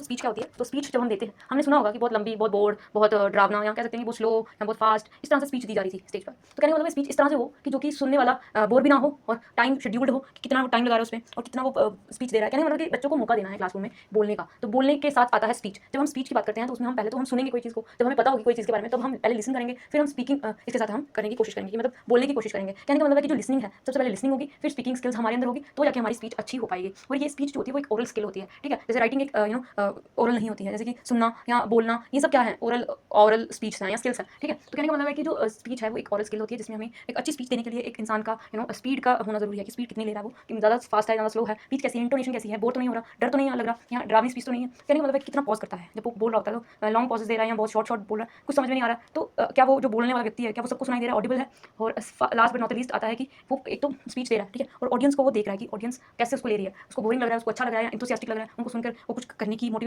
Speech क्या होती है, तो स्पीच जब हम देते हैं, हमने सुना होगा कि बहुत लंबी, बहुत बोर्ड, बहुत ड्रावना, या कह सकते हैं कि बहुत स्लो या बहुत फास्ट, इस तरह से स्पीच दी जा रही थी स्टेज पर। तो कहने का मतलब स्पीच इस तरह से हो कि जो कि सुनने वाला बोर भी ना हो और टाइम शेड्यूल्ड हो कि कितना टाइम लगा रहा है उसमें और कितना वो स्पीच दे रहा है। कहने का मतलब कि बच्चों को मौका देना है क्लासरूम में बोलने का। तो बोलने के साथ आता है स्पीच। जब हम स्पीच की बात करते हैं तो उसमें हम पहले तो हम सुनेंगे कोई चीज़ को, जब हमें पता होगी कोई चीज़ के बारे में तब हम पहले लिसन करेंगे, फिर हम स्पीकिंग इसके साथ हम करने की कोशिश करेंगे, कि मतलब बोलने की कोशिश करेंगे। कहने का मतलब है कि जो लिसनिंग है, सबसे पहले लिसनिंग होगी, फिर स्पीकिंग स्किल्स हमारे अंदर होगी, तो जाके हमारी स्पीच अच्छी हो पाएगी। और ये स्पीच जो होती है वो एक ओरल स्किल होती है, ठीक है। जैसे राइटिंग एक ओरल नहीं होती है, जैसे कि सुनना या बोलना, ये सब क्या है, ओरल ओरल स्पीच है या स्किल्स है, ठीक है। तो कहने का मतलब है कि जो स्पीच है वो एक ओरल स्किल होती है, जिसमें हमें एक अच्छी स्पीच देने के लिए एक इंसान का स्पीड का होना जरूरी है, कि स्पीड कितनी ले रहा है वो, कि ज़्यादा फास्ट है ज़्यादा स्लो है, पिच कैसी है, इंटोनेशन कैसी है, बोर तो नहीं हो रहा, डर तो नहीं लग रहा, या ड्रामी स्पीच तो नहीं है। कहने का मतलब है कि कितना पॉज करता है जब वो बोल रहा होता है, तो लॉन्ग पॉजेज दे रहा है या बहुत शॉर्ट शॉर्ट बोल रहा है, कुछ समझ में नहीं आ रहा, तो क्या वो जो बोलने वाला व्यक्ति है क्या वो सबको सुनाई दे रहा है, ऑडिबल है। और लास्ट बट नॉट लीस्ट आता है कि वो एक तो स्पीच दे रहा है, ठीक है, और ऑडियंस को वो देख रहा है कि ऑडियंस कैसे उसको ले रही है, उसको बोरिंग लग रहा है, उसको अच्छा लग रहा है, इंथुसियास्टिक लग रहा है, उनको सुनकर वो कुछ करने की मोटिवेशन